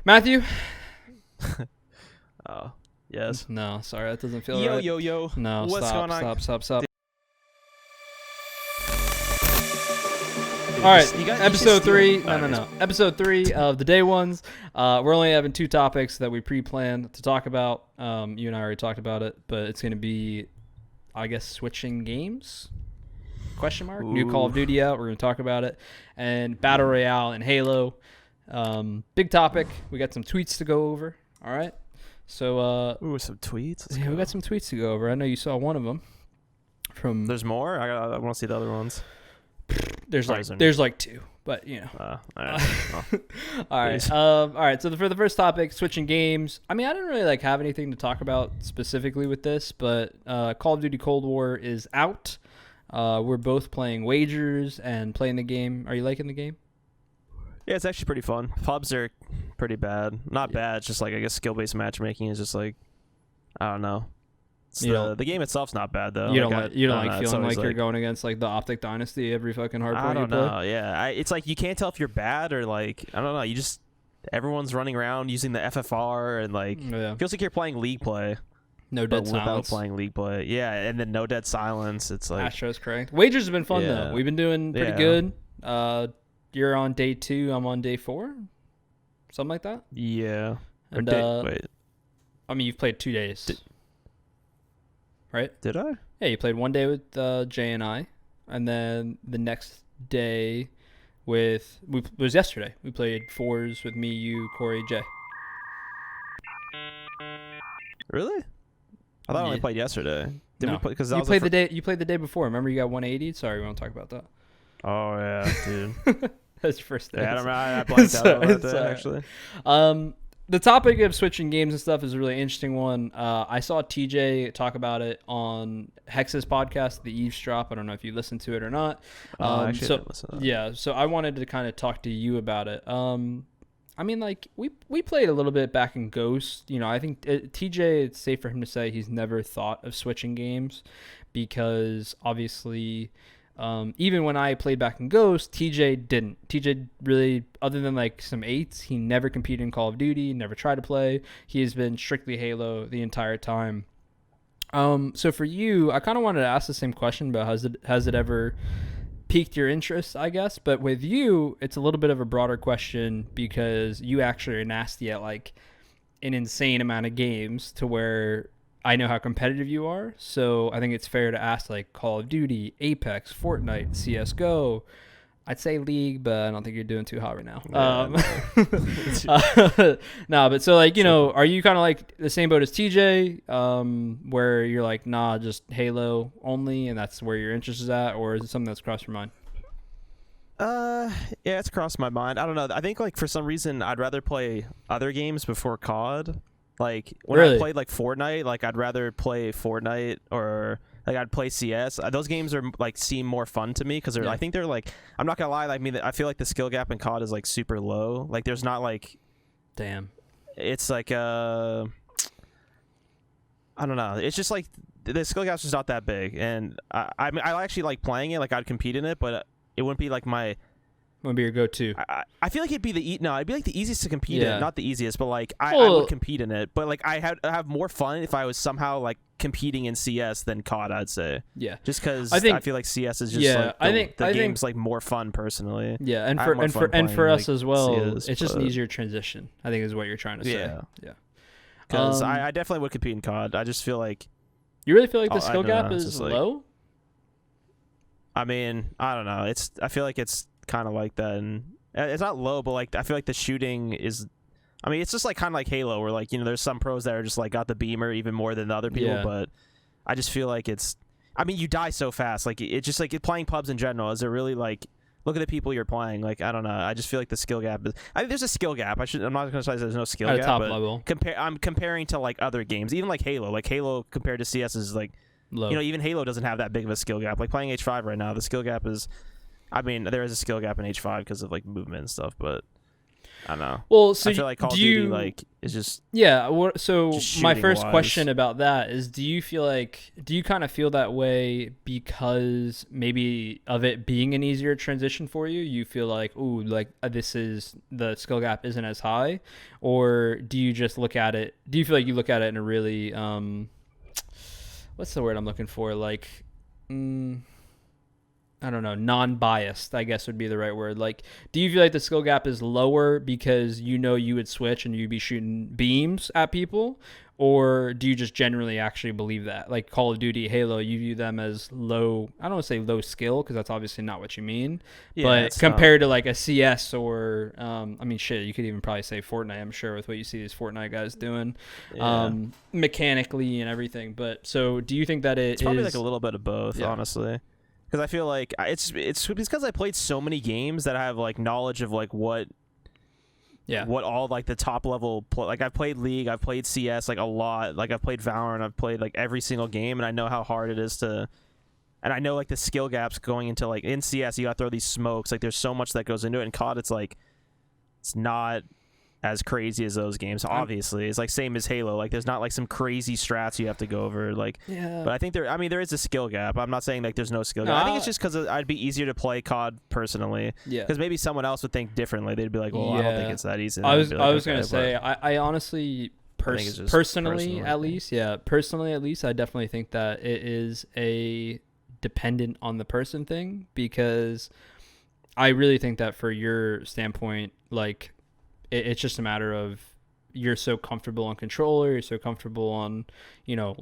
Matthew? Oh, yes. No, sorry, that doesn't feel Yo, right. yo, yo. No, What's stop, going on? stop. Dude, All right, you should episode steal- 3. Alright, No. Episode 3 of the day ones. We're only having 2 topics that we pre-planned to talk about. You and I already talked about it, but it's going to be, I guess, switching games? Question mark. New Call of Duty out. We're going to talk about it, and Battle Royale and Halo. Big topic. We got some tweets to go over. All right. So Ooh, some tweets. we got some tweets to go over. I know you saw one of them. From There's more. I want to see the other ones. there's Or is like 2, but you know. All right. Oh, All right. please. All right. So for the first topic, switching games. I mean, I didn't really have anything to talk about specifically with this, but Call of Duty Cold War is out. We're both playing wagers and playing the game. Are you liking the game? Yeah, it's actually pretty fun. Pubs are pretty bad. Not bad. It's just like I guess skill-based matchmaking is just like I don't know. The game itself's not bad though. You don't like it's feeling always like you're going against like the Optic Dynasty every fucking hardpoint I you don't play? know. Yeah, it's like you can't tell if you're bad or like I don't know. You just everyone's running around using the FFR and like Yeah. feels like you're playing league play. No But dead without silence. playing league play. Yeah, and then no dead silence. It's like Astro's correct. Wagers have been fun Yeah. though. We've been doing pretty Yeah. good. You're on day 2. I'm on day 4. Something like that. yeah. Or And wait, I mean, you've played 2 days, right? did I? Yeah, you played one day with Jay and I, and then the next day it was yesterday. We played 4s with me, you, Corey, Jay. Really? I thought I only Yeah. played yesterday. Did No. we play? Because You played the day before. Remember, you got 180. Sorry, we won't talk about that. Oh yeah, dude. That's your first day. Yeah, I don't know. I blanked out about It's, that actually. The topic of switching games and stuff is a really interesting one. I saw TJ talk about it on Hex's podcast, The Eavesdrop. I don't know if you listened to it or not. Actually, I so didn't listen to that. yeah, so I wanted to kind of talk to you about it. I mean, like we played a little bit back in Ghost. You know, I think TJ, it's safe for him to say he's never thought of switching games because obviously. Even when I played back in Ghost, TJ didn't. TJ really, other than like some 8s, he never competed in Call of Duty, never tried to play. He has been strictly Halo the entire time. So for you, I kind of wanted to ask the same question about has it ever piqued your interest, I guess? But with you, it's a little bit of a broader question because you actually are nasty at like an insane amount of games to where I know how competitive you are, so I think it's fair to ask like Call of Duty, Apex, Fortnite, CS:GO. I'd say League, but I don't think you're doing too hot right now. No, but so like are you kind of like the same boat as TJ, where you're like just Halo only, and that's where your interest is at, or is it something that's crossed your mind? Yeah, it's crossed my mind. I don't know. I think like for some reason I'd rather play other games before COD. Like when Really? I played like Fortnite, like I'd rather play Fortnite or like I'd play CS. Those games are like seem more fun to me because Yeah. I think they're like I'm not gonna lie. I mean, I feel like the skill gap in COD is like super low. Like there's not like Damn. it's like I don't know. It's just like the skill gap's just not that big, and I mean I actually like playing it. Like I'd compete in it, but it wouldn't be like my. What would be your go-to? I feel like it'd be it'd be like the easiest to compete Yeah. in, not the easiest, but like I Well- would compete in it, but like I have more fun if I was somehow like competing in CS than COD, I'd say, Yeah. just because I think- I feel like CS is just Yeah, like I the think game's like more fun personally. Yeah, and I for have more and fun for and for playing, us like, as well, CS, it's just an but- easier transition. I think is what you're trying to say. Yeah. Yeah. Because Um, I definitely would compete in COD. I just feel like You really feel like the I skill don't gap know, it's is just like- low? I mean I don't know. I feel like it's kind of like that, and it's not low, but like I feel like the shooting is. I mean, it's just like kind of like Halo, where like there's some pros that are just like got the beamer even more than the other people, Yeah. but I just feel like it's. I mean, you die so fast. Like it's just like playing pubs in general. Is it really like look at the people you're playing? Like I don't know. I just feel like the skill gap is. I think there's a skill gap. I'm not gonna say there's no skill At a gap, top but level. I'm comparing to like other games, even like Halo. Like Halo compared to CS is like Low. even Halo doesn't have that big of a skill gap. Like playing H5 right now, the skill gap is. I mean, there is a skill gap in H5 because of like movement and stuff, but I don't know. Well, so I feel like Call of do Duty you? like is just Yeah. So just my shooting first wise. question about that is, do you feel like, do you kind of feel that way because maybe of it being an easier transition for you? You feel like, ooh, like this is the skill gap isn't as high, or do you just look at it? Do you feel like you look at it in a really what's the word I'm looking for? Like, mm, I don't know, non-biased, I guess would be the right word. Like, do you feel like the skill gap is lower because you know you would switch and you'd be shooting beams at people? Or do you just generally actually believe that? Like Call of Duty, Halo, you view them as low, I don't want to say low skill because that's obviously not what you mean. Yeah, But it's not. compared to like a CS or, I mean, shit, you could even probably say Fortnite, I'm sure, with what you see these Fortnite guys doing Yeah, mechanically and everything. But so do you think that it it's probably like a is, little bit of both, yeah. honestly. Because I feel like it's because I played so many games that I have like knowledge of like Yeah. what all like the top level like I've played League, I've played CS like a lot, like I've played Valorant, I've played like every single game, and I know how hard it is to, and I know like the skill gaps going into like in CS you gotta throw these smokes, like there's so much that goes into it. In COD it's like it's not as crazy as those games. Obviously, it's like same as Halo. Like there's not like some crazy strats you have to go over. Like, Yeah. but I think there. I mean, there is a skill gap. I'm not saying like there's no skill No, gap. I think it's just because I'd be easier to play COD personally. yeah. Because maybe someone else would think differently. They'd be like, "Well, I don't think Yeah. it's that easy." And I I'd was be I like, was gonna "Okay," say but I honestly I think it's just personally personal, at least, yeah, personally at least, I definitely think that it is a dependent on the person thing, because I really think that for your standpoint, like it's just a matter of you're so comfortable on controller, you're so comfortable on,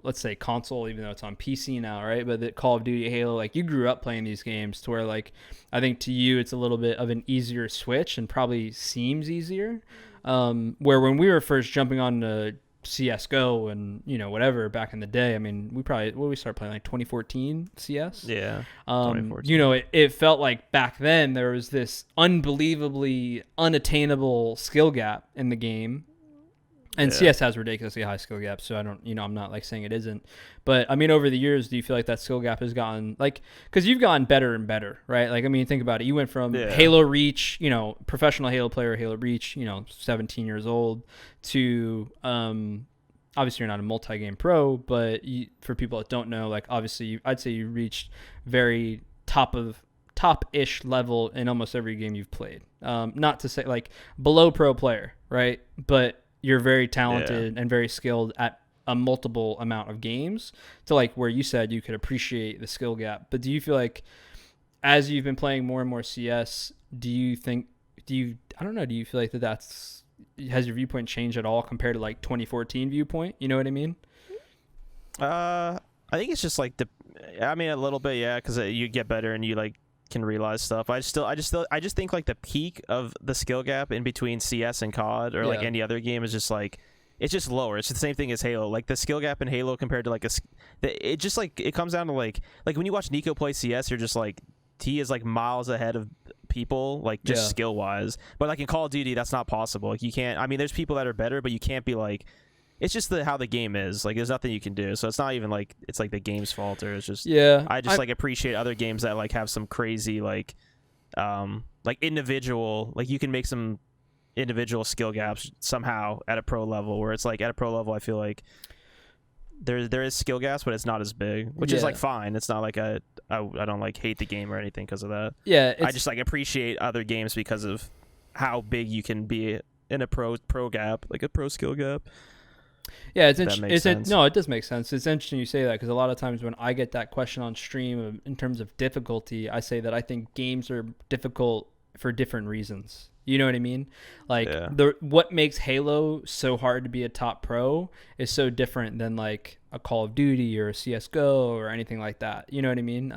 let's say console, even though it's on PC now, right? But the Call of Duty, Halo, like you grew up playing these games to where like I think to you it's a little bit of an easier switch and probably seems easier. Where when we were first jumping on to CS:GO and whatever back in the day, I mean we started playing like 2014 CS. yeah, 2014. It felt like back then there was this unbelievably unattainable skill gap in the game. And Yeah. CS has ridiculously high skill gaps, so I don't, I'm not like saying it isn't. But I mean, over the years, do you feel like that skill gap has gotten like, because you've gotten better and better, right? Like, I mean, think about it. You went from Yeah. Halo Reach, professional Halo player, Halo Reach, 17 years old, to obviously you're not a multi-game pro, but for people that don't know, like obviously I'd say you reached very top-ish level in almost every game you've played. Not to say like below pro player, right? But you're very talented and very skilled at a multiple amount of games, to like where you said you could appreciate the skill gap. But do you feel like as you've been playing more and more CS, do you feel like has your viewpoint changed at all compared to like 2014 viewpoint? You know what I mean? I think it's just like I mean, a little bit, yeah, because you get better and you like can realize stuff. I just think like the peak of the skill gap in between CS and COD or like any other game is just like it's just lower. It's the same thing as Halo. Like the skill gap in Halo compared to like it just like it comes down to like when you watch Nico play CS, you're just like he is like miles ahead of people like just skill wise. But like in Call of Duty, that's not possible. Like you can't. I mean, there's people that are better, but you can't be like. It's just how the game is. Like, there's nothing you can do. So it's not even like it's like the game's fault, or it's just I just like appreciate other games that like have some crazy like individual, like you can make some individual skill gaps somehow at a pro level, where it's like at a pro level I feel like there is skill gaps, but it's not as big, which is like fine. It's not like I don't like hate the game or anything because of that. Yeah, I just like appreciate other games because of how big you can be in a pro gap, like a pro skill gap. Yeah, it's interesting. No, it does make sense. It's interesting you say that, because a lot of times when I get that question on stream in terms of difficulty, I say that I think games are difficult for different reasons. You know what I mean? Like what makes Halo so hard to be a top pro is so different than like a Call of Duty or a CS:GO or anything like that. You know what I mean?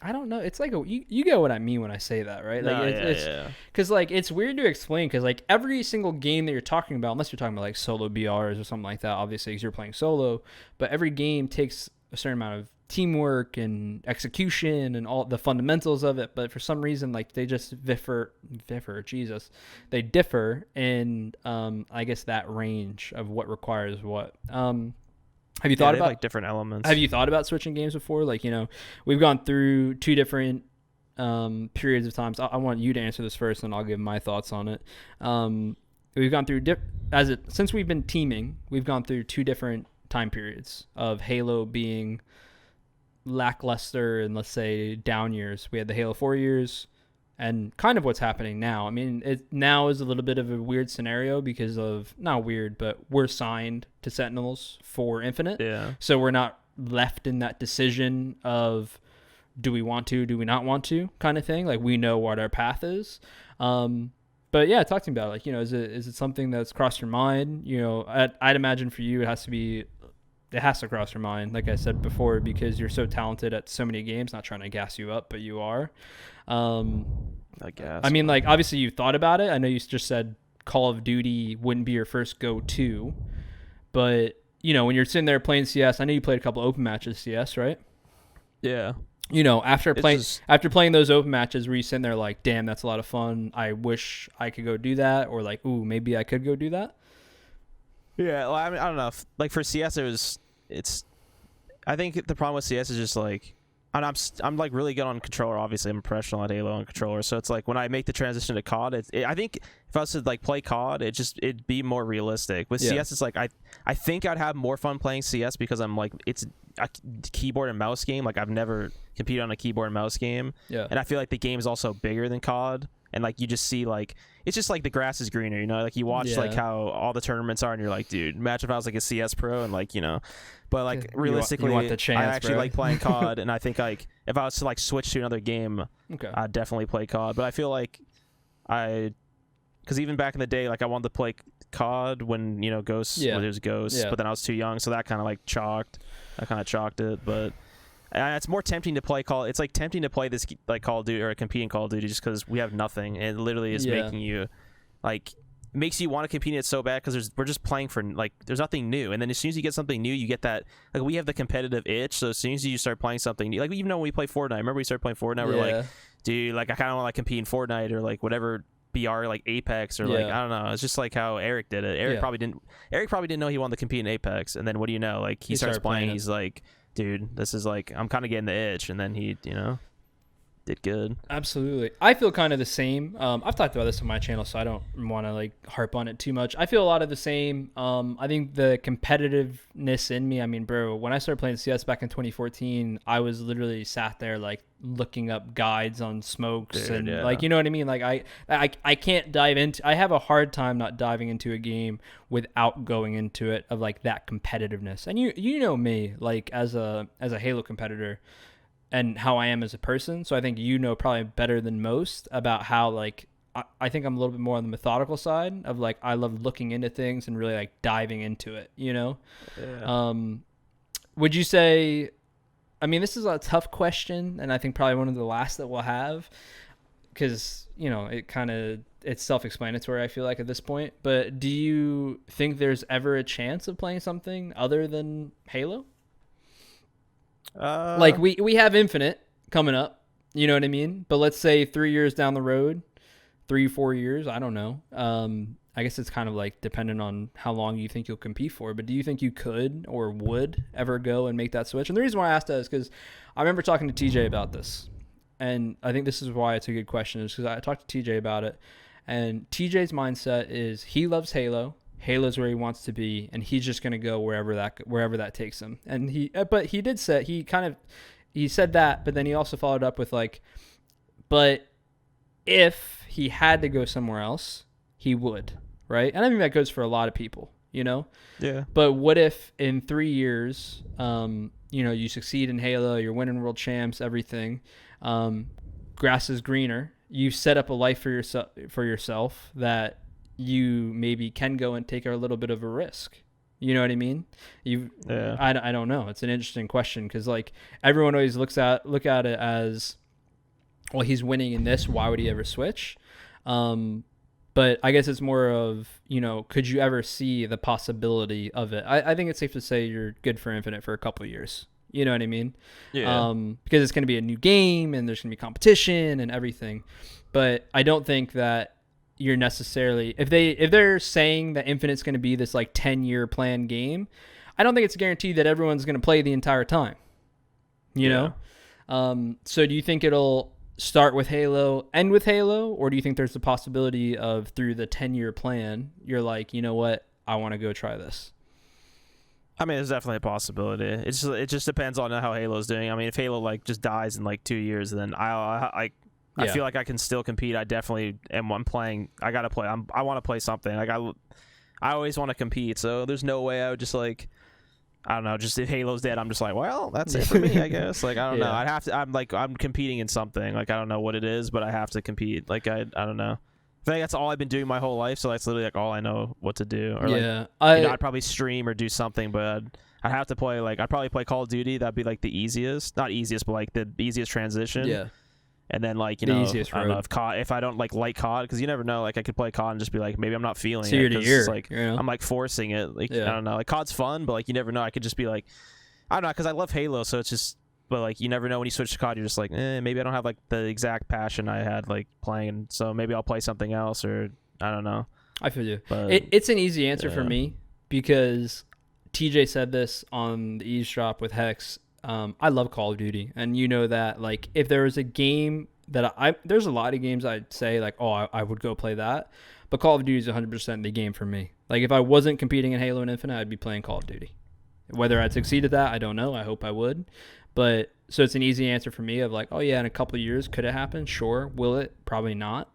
I don't know. It's like you get what I mean when I say that, right? Like it's because like it's weird to explain, because like every single game that you're talking about, unless you're talking about like solo BRs or something like that, obviously because you're playing solo, but every game takes a certain amount of teamwork and execution and all the fundamentals of it. But for some reason, like they just differ in I guess that range of what requires what. Have you thought about like different elements? Have you thought about switching games before? Like, we've gone through two different periods of times. I want you to answer this first, and I'll give my thoughts on it. We've gone through since we've been teaming, we've gone through 2 different time periods of Halo being lackluster and, let's say, down years. We had the Halo 4 years, and kind of what's happening now. I mean, it now is a little bit of a weird scenario because of, not weird, but we're signed to Sentinels for Infinite. Yeah. So we're not left in that decision of, do we want to, do we not want to, kind of thing. Like, we know what our path is. But yeah, talk to me about it. Like, is it something that's crossed your mind? I'd imagine for you, it has to cross your mind, like I said before, because you're so talented at so many games. Not trying to gas you up, but you are. I guess. I mean, like, obviously you thought about it. I know you just said Call of Duty wouldn't be your first go-to, but when you're sitting there playing CS, I know you played a couple open matches CS, right? Yeah. After playing those open matches, were you sitting there like, damn, that's a lot of fun, I wish I could go do that, or like, ooh, maybe I could go do that? Yeah, well, I mean, I don't know. Like for CS, I think the problem with CS is just like, and I'm like really good on controller. Obviously, I'm a professional at Halo on controller, so it's like when I make the transition to COD, I think if I was to like play COD, it'd be more realistic. With CS, it's like I think I'd have more fun playing CS because I'm like, it's a keyboard and mouse game. Like I've never competed on a keyboard and mouse game, and I feel like the game is also bigger than COD. And like you just see like it's just like the grass is greener, like you watch like how all the tournaments are, and you're like, dude, imagine if I was like a CS pro and like but like realistically, you want the chance, I actually bro. like playing COD, and I think like if I was to like switch to another game, I'd definitely play COD. But I feel like because even back in the day, like I wanted to play COD when Ghosts, when it was Ghosts, but then I was too young, so that kind of chalked it, but. It's more tempting to play It's like tempting to play this like Call of Duty or compete in Call of Duty just because we have nothing, and it literally is making you makes you want to compete in it so bad because we're just playing for there's nothing new, and then as soon as you get something new, you get that we have the competitive itch. So as soon as you start playing something new, even though when we play Fortnite, remember we started playing Fortnite, we're like, dude, I kind of want to compete in Fortnite or whatever. BR Apex or I don't know. It's just like how Eric did it. Eric probably didn't know he wanted to compete in Apex, and then what do you know? He starts playing. He's like, dude, this is I'm kind of getting the itch, and then he did good. Absolutely. I feel kind of the same. I've talked about this on my channel, so I don't want to harp on it too much. I feel a lot of the same. I think the competitiveness in me, I mean, bro, when I started playing CS back in 2014, I was literally sat there looking up guides on smokes, and you know what I mean? I can't dive into, I have a hard time not diving into a game without going into it of that competitiveness. And you know me, as a Halo competitor, and how I am as a person. So I think probably better than most about how I think I'm a little bit more on the methodical side of I love looking into things and really diving into it, Would you say, I mean, this is a tough question, and I think probably one of the last that we'll have, because it's self-explanatory, I feel like, at this point. But do you think there's ever a chance of playing something other than Halo? We have Infinite coming up, you know what I mean? But let's say 3 years down the road, 3-4 years, I don't know. I guess it's kind of dependent on how long you think you'll compete for. But do you think you could or would ever go and make that switch? And the reason why I asked that is because I remember talking to TJ about this, and I think this is why it's a good question, is because I talked to TJ about it, and TJ's mindset is he loves Halo. Halo's where he wants to be, and he's just going to go wherever that takes him. And he did say, he said that, but then he also followed up with but if he had to go somewhere else, he would, right? And I think that goes for a lot of people, Yeah. But what if in 3 years, you succeed in Halo, you're winning world champs, everything, grass is greener, you set up a life for yourself that you maybe can go and take a little bit of a risk. You know what I mean? I don't know. It's an interesting question because everyone always look at it as, well, he's winning in this, why would he ever switch? But I guess it's more of, could you ever see the possibility of it? I think it's safe to say you're good for Infinite for a couple of years. You know what I mean? Yeah. Because it's going to be a new game and there's going to be competition and everything. But I don't think that you're necessarily, if they're saying that Infinite's going to be this 10-year planned game, I don't think it's guaranteed that everyone's going to play the entire time. You know? So do you think it'll, start with Halo, end with Halo, or do you think there's the possibility of through the 10-year plan, you're like, you know what, I want to go try this? I mean, it's definitely a possibility. It just depends on how Halo's doing. I mean, if Halo like just dies in like 2 years, then I Yeah. feel like I can still compete. I definitely am. I'm playing. I gotta play. I want to play something. Like I always want to compete. So there's no way I would just like, I don't know. Just if Halo's dead, I'm just like, well, that's it for me, I guess. Like I don't know. Yeah. I'd have to. I'm competing in something. Like I don't know what it is, but I have to compete. Like I don't know. I think that's all I've been doing my whole life, so that's literally like all I know what to do. Or Yeah. like, I'd probably stream or do something, but I'd have to play I'd probably play Call of Duty. That'd be like the easiest, not easiest, but like the easiest transition. Yeah. And then like The easiest I don't know road. if I don't like COD, because you never know. Like I could play COD and just be like, maybe I'm not feeling It's it. year to 'cause year. it's like You know? I'm like forcing it. Like Yeah. I don't know. Like COD's fun, but like you never know. I could just be like, I don't know, because I love Halo, so it's just. But like you never know when you switch to COD, you're just like, maybe I don't have like the exact passion I had like playing, so maybe I'll play something else, or I don't know. I feel you. But It's an easy answer for yeah. me because TJ said this on the eavesdrop with Hex. I love Call of Duty, and you know that. Like, if there was a game that there's a lot of games I'd say like, oh, I would go play that, but Call of Duty is 100% the game for me. Like, if I wasn't competing in Halo and Infinite, I'd be playing Call of Duty. Whether I'd succeed at that, I don't know. I hope I would, but so it's an easy answer for me of like, oh yeah, in a couple of years, could it happen? Sure. Will it? Probably not.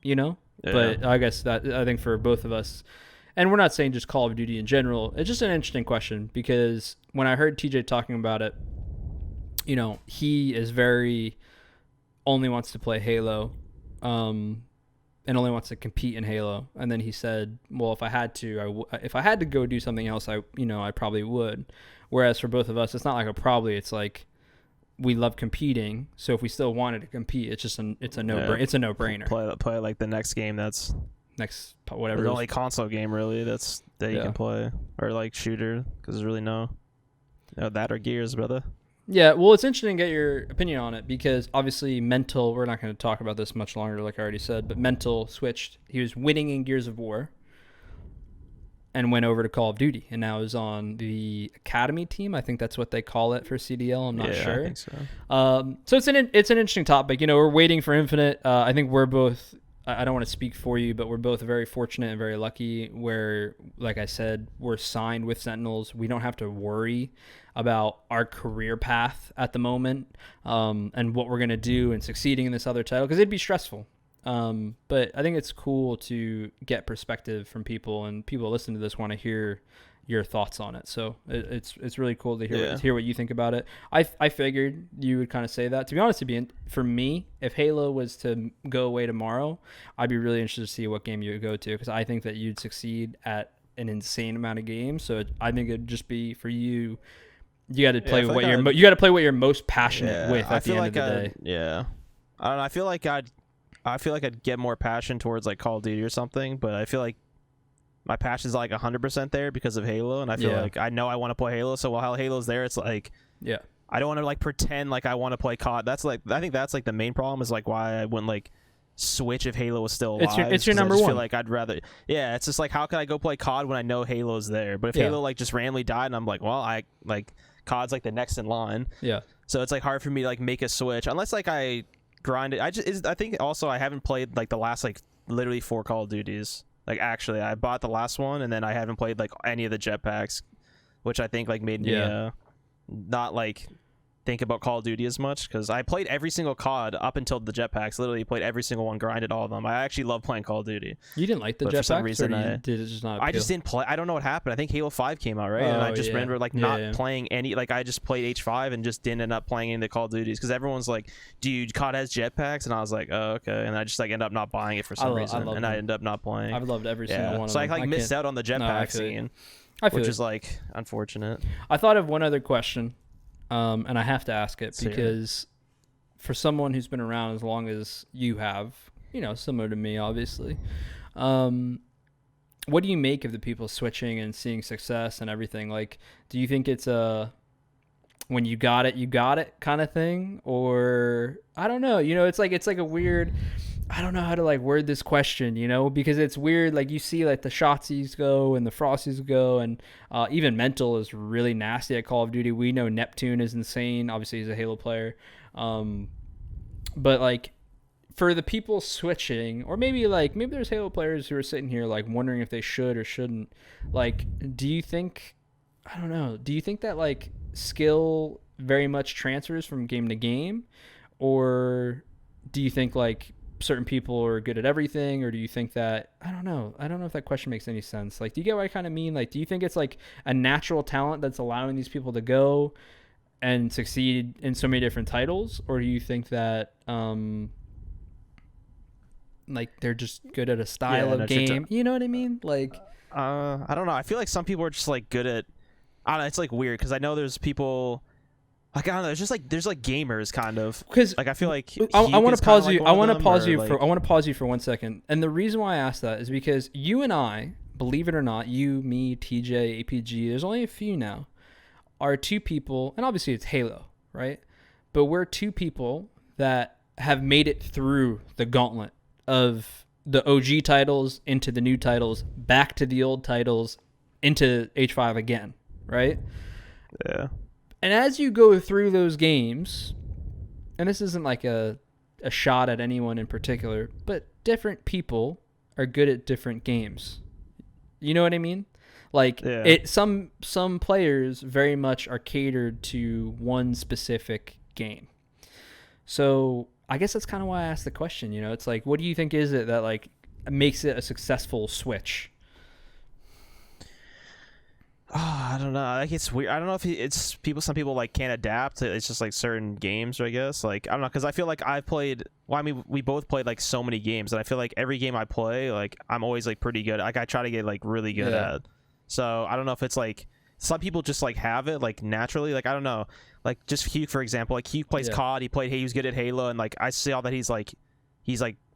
You know. Yeah. But I guess that I think for both of us, and we're not saying just Call of Duty in general, it's just an interesting question because when I heard TJ talking about it, you know, he is very only wants to play Halo, and only wants to compete in Halo. And then he said, well, if I had to, if I had to go do something else, I probably would. Whereas for both of us, it's not like a probably. It's like we love competing, so if we still wanted to compete, it's a no brainer. Play like the next game that's Next whatever. the only console game really that you can play, or like shooter, because there's really no that or Gears, brother. Yeah, well, it's interesting to get your opinion on it because obviously Mental, we're not going to talk about this much longer, like I already said, but Mental switched. He was winning in Gears of War and went over to Call of Duty, and now is on the Academy team. I think that's what they call it for CDL. I'm not sure. I think so. So it's an interesting topic. You know, we're waiting for Infinite. I think we're both. I don't want to speak for you, but we're both very fortunate and very lucky where, like I said, we're signed with Sentinels. We don't have to worry about our career path at the moment and what we're going to do and succeeding in this other title because it'd be stressful. But I think it's cool to get perspective from people, and people listen to this want to hear your thoughts on it. So it's really cool to hear what you think about it. I figured you would kind of say that. To be honest, for me, if Halo was to go away tomorrow, I'd be really interested to see what game you would go to because I think that you'd succeed at an insane amount of games. So I think it'd just be for you. You got to play what you're most passionate with at the end of the day. Yeah, I don't know. I feel like I'd get more passion towards like Call of Duty or something, but I feel like my passion's like 100% there because of Halo, and I feel like I know I want to play Halo. So while Halo's there, it's like I don't want to like pretend like I want to play COD. That's like I think that's like the main problem is like why I wouldn't like switch if Halo was still alive. It's your number one. I feel like I'd rather it's just like how could I go play COD when I know Halo's there? But if Halo like just randomly died and I'm like, well, I like COD's like the next in line. Yeah. So it's like hard for me to like make a switch unless like I grind it. I think also I haven't played like the last like literally 4 Call of Duties. Like actually I bought the last one and then I haven't played like any of the jetpacks, which I think like made me not like think about Call of Duty as much because I played every single COD up until the jetpacks. Literally played every single one, grinded all of them. I actually love playing Call of Duty. You didn't like the jetpacks, for some reason, did it just not appeal? I just didn't play. I don't know what happened. I think Halo 5 came out, right? And I just remember like not playing any. Like I just played H5 and just didn't end up playing any of the Call of Duties because everyone's like, "Dude, COD has jetpacks," and I was like, "Oh, okay." And I just like end up not buying it for some reason, and I end up not playing. I've loved every single one. So of them. I like missed out on the jetpack scene, which is like unfortunate. I thought of one other question. And I have to ask it because for someone who's been around as long as you have, you know, similar to me, obviously, what do you make of the people switching and seeing success and everything? Like, do you think it's when you got it kind of thing? Or I don't know, you know, it's like a weird, I don't know how to like word this question, you know, because it's weird. Like you see like the Shotsies go and the Frosties go and even Mental is really nasty at Call of Duty. We know Neptune is insane. Obviously he's a Halo player. But like for the people switching, or maybe there's Halo players who are sitting here like wondering if they should or shouldn't. Like, do you think? I don't know. Do you think that like skill very much transfers from game to game, or do you think like certain people are good at everything, or do you think that I don't know if that question makes any sense. Like, do you get what I kind of mean? Like, do you think it's like a natural talent that's allowing these people to go and succeed in so many different titles, or do you think that like they're just good at a style of game? You know what I mean? Like, I don't know. I feel like some people are just like good at. I don't know. It's like weird because I know there's people. Like, I don't know. There's like gamers kind of. Because like I feel like I want to pause you. I want to pause you like, for. I want to pause you for 1 second. And the reason why I asked that is because you and I, believe it or not, you, me, TJ, APG. There's only a few now. Are two people, and obviously it's Halo, right? But we're two people that have made it through the gauntlet of the OG titles into the new titles, back to the old titles, into H5 again, right? Yeah. And as you go through those games, and this isn't like a shot at anyone in particular, but different people are good at different games. You know what I mean? Like, some players very much are catered to one specific game. So I guess that's kind of why I asked the question. You know, it's like, what do you think is it that like makes it a successful switch? Oh, I don't know. Like, it's weird. I don't know if it's people. Some people like can't adapt. It's just like certain games, I guess. Like, I don't know, because I feel like I've played. Well, I mean, we both played like so many games, and I feel like every game I play, like I'm always like pretty good. Like I try to get like really good at. So I don't know if it's like some people just like have it like naturally. Like I don't know. Like just Hugh, for example. Like Hugh plays COD. He was good at Halo, and like I saw that he's like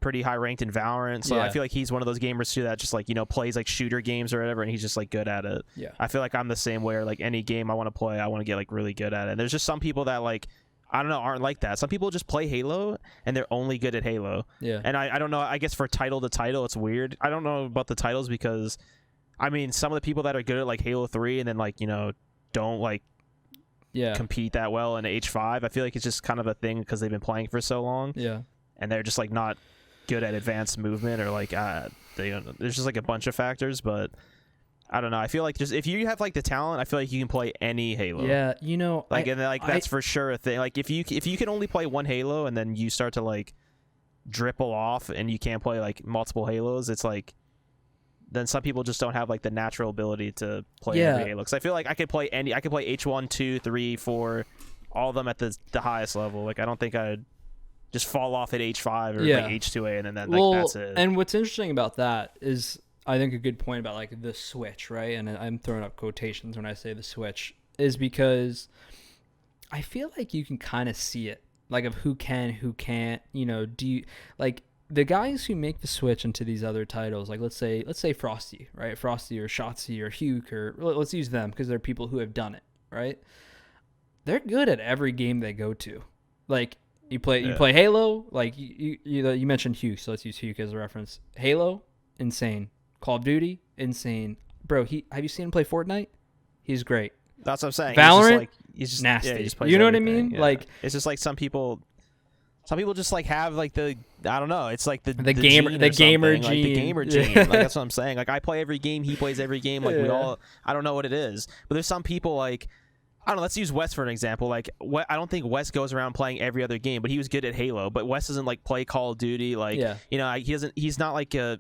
pretty high ranked in Valorant. So I feel like he's one of those gamers too that just like, you know, plays like shooter games or whatever, and he's just like good at it. Yeah. I feel like I'm the same way. Or, like any game I want to play, I want to get like really good at it. And there's just some people that like, I don't know, aren't like that. Some people just play Halo and they're only good at Halo. Yeah. And I don't know. I guess for title to title, it's weird. I don't know about the titles because, I mean, some of the people that are good at like Halo 3 and then like, you know, don't like compete that well in H5. I feel like it's just kind of a thing because they've been playing for so long. Yeah. And they're just like not good at advanced movement or like there's just like a bunch of factors, but I don't know. I feel like just if you have like the talent, I feel like you can play any Halo. Yeah, you know, like and like that's for sure a thing. Like if you can only play one Halo and then you start to like dribble off and you can't play like multiple Halos, it's like then some people just don't have like the natural ability to play every Halo. Because I feel like I could play H1, 2, 3, 4, all of them at the highest level. Like I don't think I'd just fall off at H5 or like H2A and then like that's it. And what's interesting about that is I think a good point about like the switch, right? And I'm throwing up quotations when I say the switch is because I feel like you can kind of see it, like of who can, who can't, you know, do you like the guys who make the switch into these other titles, like let's say Frosty, right? Frosty or Shotzi or Hugh, or let's use them because they're people who have done it, right? They're good at every game they go to. Like you play Halo, like you mentioned Hugh, so let's use Hugh as a reference. Halo, insane. Call of Duty, insane. Bro, have you seen him play Fortnite? He's great. That's what I'm saying. Valorant, he's just nasty. Yeah, he just plays you know everything. what I mean? Yeah. Like it's just like some people just like have like the I don't know. It's like the gamer gene the gamer like gene. the gamer gene. Like that's what I'm saying. Like I play every game, he plays every game. Like we all. I don't know what it is, but there's some people like. I don't know. Let's use Wes for an example. Like, I don't think Wes goes around playing every other game, but he was good at Halo. But Wes doesn't like play Call of Duty. Like, you know, he doesn't. He's not like a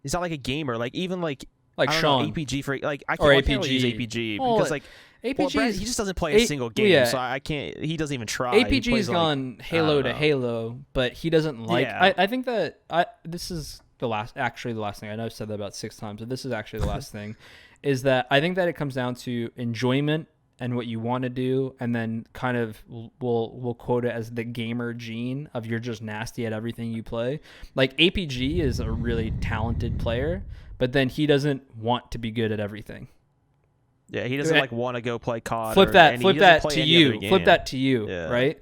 gamer. Like even like Sean APG for like I or can't really use APG because like APG he just doesn't play a single game, so I can't. He doesn't even try. APG's gone like, Halo to Halo, but he doesn't like. I think that this is the last thing. I know I've said that about 6 times, but this is actually the last thing. Is that I think that it comes down to enjoyment and what you want to do, and then kind of we'll quote it as the gamer gene of you're just nasty at everything you play. Like APG is a really talented player, but then he doesn't want to be good at everything. Yeah, he doesn't like want to go play COD. Flip that to you, right?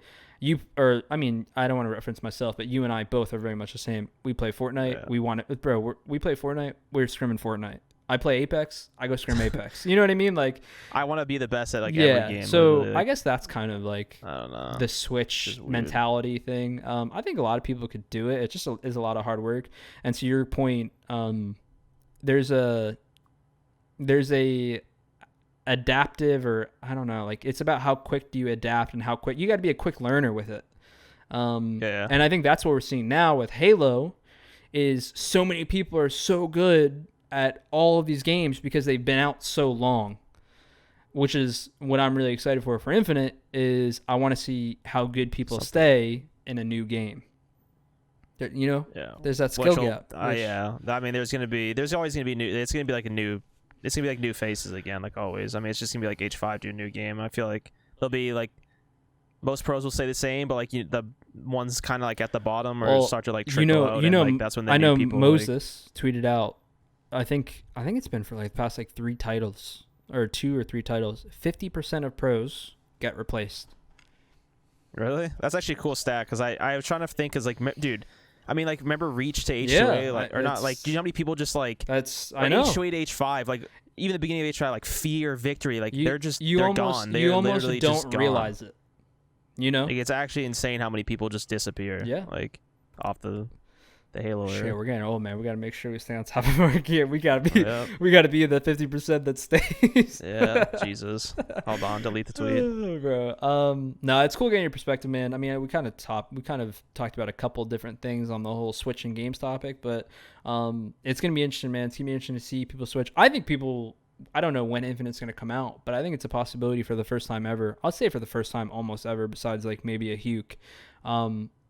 I mean, I don't want to reference myself, but you and I both are very much the same. We play Fortnite. We want it, bro. We play Fortnite. We're scrimming Fortnite. I play Apex. I go scrim Apex. You know what I mean? Like, I want to be the best at like yeah. every game. So literally. I guess that's kind of like I don't know. the Switch Just weird. mentality thing. I think a lot of people could do it. It just is a lot of hard work. And to your point, there's a adaptive, or I don't know, like it's about how quick do you adapt and how quick you got to be a quick learner with it. Yeah. And I think that's what we're seeing now with Halo is so many people are so good at all of these games because they've been out so long, which is what I'm really excited for Infinite is I want to see how good people stay in a new game. You know, there's that skill gap. Yeah. I mean, there's always going to be new. It's going to be like it's going to be like new faces again, like always. I mean, it's just going to be like H5 do a new game. I feel like there'll be like, most pros will say the same, but like the ones kind of like at the bottom or start to like trickle out. Like that's when the new people, Moses tweeted out. I think it's been for like the past like 3 titles or 2 or 3 titles. 50% of pros get replaced. Really? That's actually a cool stat because I was trying to think because like dude, I mean like remember Reach to H2A or not? Like do you know how many people just like I know H2A to H5 like even the beginning of H5 like Fear, Victory like they're almost, gone. They're you almost literally don't just gone. realize it. You know, like it's actually insane how many people just disappear. Yeah, like off the Halo era. Shit, we're getting old, man. We got to make sure we stay on top of our gear. We got to be in the 50% that stays. Yeah, Jesus. Hold on, delete the tweet. Oh, bro. No, it's cool getting your perspective, man. I mean, we kind of talked about a couple different things on the whole switching games topic, but it's gonna be interesting, man. It's gonna be interesting to see people switch. I don't know when Infinite's going to come out, but I think it's a possibility for the first time ever. I'll say for the first time almost ever, besides like maybe a Huke.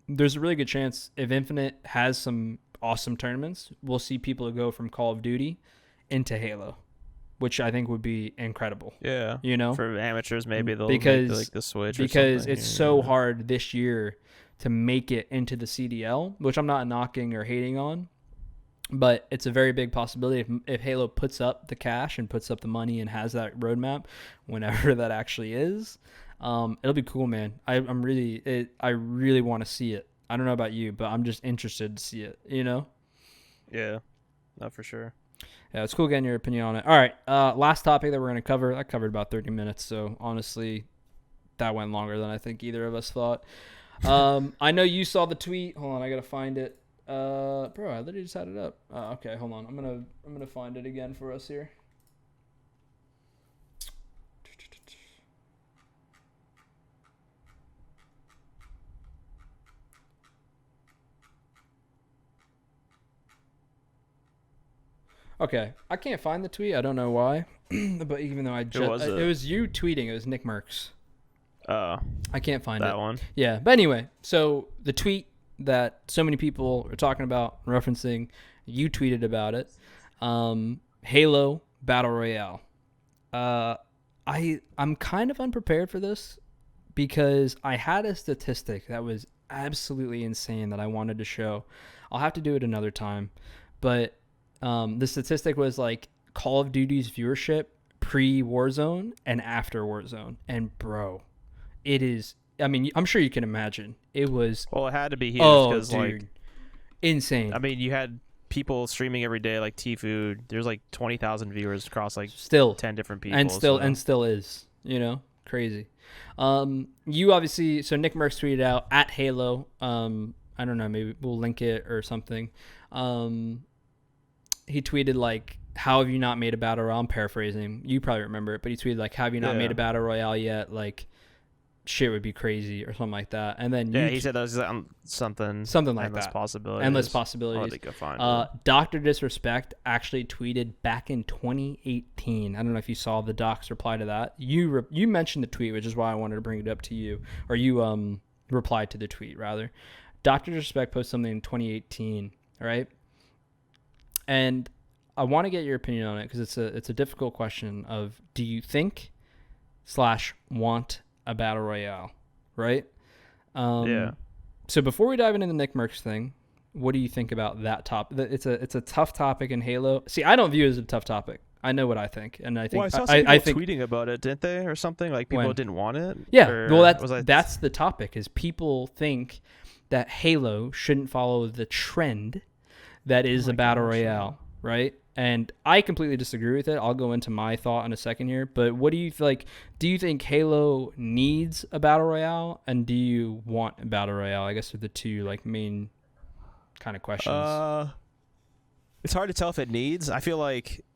There's a really good chance if Infinite has some awesome tournaments, we'll see people go from Call of Duty into Halo, which I think would be incredible. Yeah. You know? For amateurs, maybe they'll make like the switch because it's so hard this year to make it into the CDL, which I'm not knocking or hating on. But it's a very big possibility if Halo puts up the cash and puts up the money and has that roadmap, whenever that actually is, it'll be cool, man. I really want to see it. I don't know about you, but I'm just interested to see it. You know? Yeah, not for sure. Yeah, it's cool getting your opinion on it. All right, last topic that we're gonna cover. I covered about 30 minutes, so honestly, that went longer than I think either of us thought. I know you saw the tweet. Hold on, I gotta find it. Bro, I literally just had it up. Okay, hold on. I'm gonna find it again for us here. Okay, I can't find the tweet. I don't know why, but even though it was you tweeting. It was Nick Merckx. Oh, I can't find that one. Yeah, but anyway, so the tweet that so many people are talking about, referencing, you tweeted about it. Halo Battle Royale. I'm kind of unprepared for this because I had a statistic that was absolutely insane that I wanted to show. I'll have to do it another time, but the statistic was like Call of Duty's viewership pre-Warzone and after Warzone, and bro, it is. I mean, I'm sure you can imagine. It was. Well, it had to be huge because like insane. I mean, you had people streaming every day, like Tfue. There's like 20,000 viewers across like 10 different people, and still is. You know, crazy. You obviously. So Nick Merckx tweeted out at Halo. I don't know. Maybe we'll link it or something. He tweeted like, "How have you not made a battle royale?" I'm paraphrasing. You probably remember it, but he tweeted like, "Have you not made a battle royale yet?" Like, shit would be crazy or something like that. And then he said that was something like endless that. Possibilities. Endless possibilities. Go find Dr. Disrespect actually tweeted back in 2018. I don't know if you saw the doc's reply to that. You mentioned the tweet, which is why I wanted to bring it up to you, or you replied to the tweet rather. Dr. Disrespect posted something in 2018, right? And I want to get your opinion on it because it's a difficult question of do you think / want a battle royale, right? Yeah. So before we dive into the Nick Merckx thing, what do you think about that topic? It's a tough topic in Halo. See, I don't view it as a tough topic. I know what I think, and I think I saw some people tweeting about it, didn't they, or something? Like people didn't want it. Yeah. Well, that's the topic. Is people think that Halo shouldn't follow the trend that is a battle royale, right? And I completely disagree with it. I'll go into my thought in a second here. But what do you like? Do you think Halo needs a battle royale, and do you want a battle royale? I guess are the two like main kind of questions. It's hard to tell if it needs. I feel like,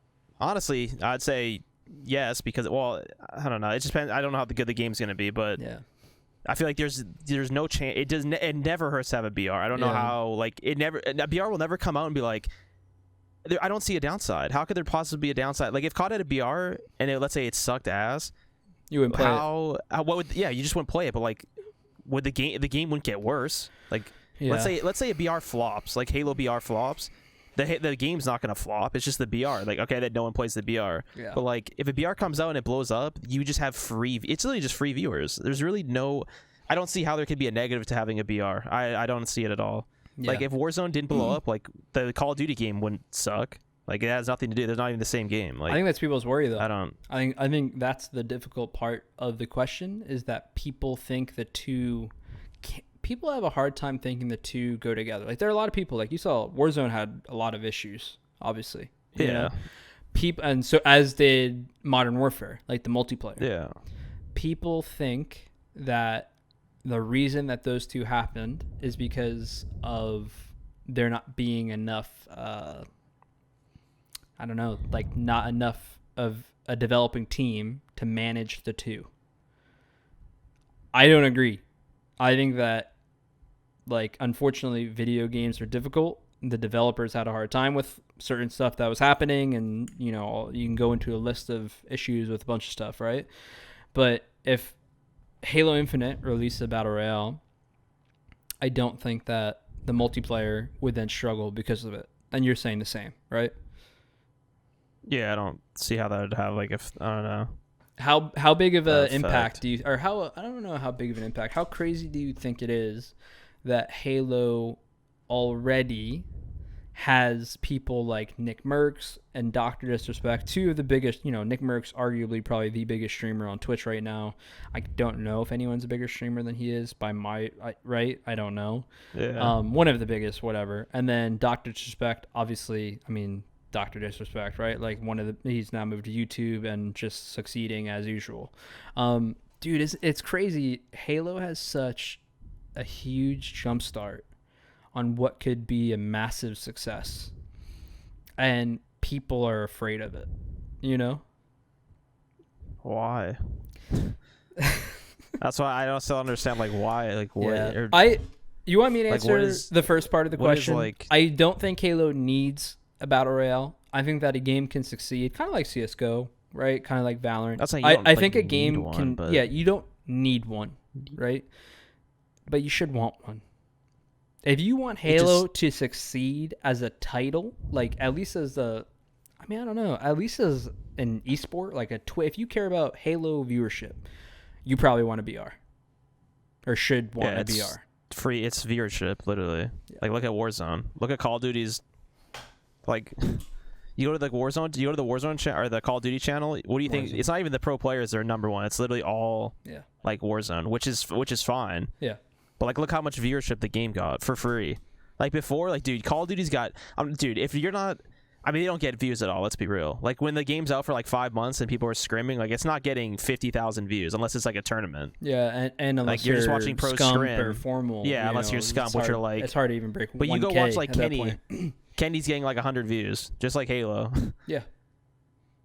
honestly, I'd say yes because, well, I don't know. It just depends. I don't know how good the game's gonna be, but Yeah. I feel like there's no chance. It never hurts to have a BR. I don't know how, like, a BR will never come out and be like, I don't see a downside. How could there possibly be a downside? Like, if COD had a BR and let's say it sucked ass, You wouldn't play it. what would, yeah, you just wouldn't play it, but like, would the game wouldn't get worse? Like, Yeah. let's say a BR flops, like Halo BR flops, the game's not gonna flop. It's just the BR. Like, okay, that no one plays the BR. Yeah. But like, if a BR comes out and it blows up, you just have free. It's literally just free viewers. There's really no. I don't see how there could be a negative to having a BR. I don't see it at all. Yeah. Like, if Warzone didn't blow up, like, the Call of Duty game wouldn't suck. Like, it has nothing to do. They're not even the same game. Like, I think that's people's worry though. I don't. I think that's the difficult part of the question is that people think the two. People have a hard time thinking the two go together. Like, there are a lot of people, like you saw, Warzone had a lot of issues, obviously. You know? And so as did Modern Warfare, like the multiplayer. Yeah. People think that the reason that those two happened is because of there not being enough. I don't know, like not enough of a developing team to manage the two. I don't agree. I think that, like, unfortunately, video games are difficult. The developers had a hard time with certain stuff that was happening, and, you know, you can go into a list of issues with a bunch of stuff, right? But if Halo Infinite released a Battle Royale, I don't think that the multiplayer would then struggle because of it. And you're saying the same, right? Yeah, I don't see how that would have, like, if I don't know. How big of an Effect. impact do you, or how, I don't know how big of an impact, how crazy do you think it is that Halo already has people like Nick Merckx and Dr. Disrespect, two of the biggest, you know, Nick Merckx arguably probably the biggest streamer on Twitch right now. I don't know if anyone's a bigger streamer than he is by right. I don't know. Yeah. One of the biggest, whatever. And then Dr. Disrespect, obviously, I mean, Dr. Disrespect, right? Like he's now moved to YouTube and just succeeding as usual. Dude, it's crazy. Halo has such a huge jump start on what could be a massive success, and people are afraid of it, you know? Why? That's why I don't still understand, like, why, like, what. Yeah. You want me to answer the first part of the question? Like, I don't think Halo needs a battle royale. I think that a game can succeed, kind of like CS:GO, right? Kind of like Valorant. That's like I think a game can. But... Yeah, you don't need one, right? But you should want one. If you want Halo to succeed as a title, like at least as I don't know, at least as an esport, like if you care about Halo viewership, you probably want a BR, or should want a BR. Free, it's viewership, literally. Yeah. Like, look at Warzone. Look at Call of Duty's. Like, you go to the Warzone. You go to the Warzone channel or the Call of Duty channel. What do you think? It's not even the pro players that are number one. It's literally all like Warzone, which is fine. Yeah. But, like, look how much viewership the game got for free. Like, before, like, dude, Call of Duty's got... dude, if you're not... I mean, they don't get views at all, let's be real. Like, when the game's out for, like, 5 months and people are screaming, like, it's not getting 50,000 views unless it's, like, a tournament. Yeah, and unless like, you're just watching pro scrim or formal. Yeah, unless you're scum, which are, like... It's hard to even break 1K. But you go watch, like, Kenny. Kenny's getting, like, 100 views, just like Halo. Yeah.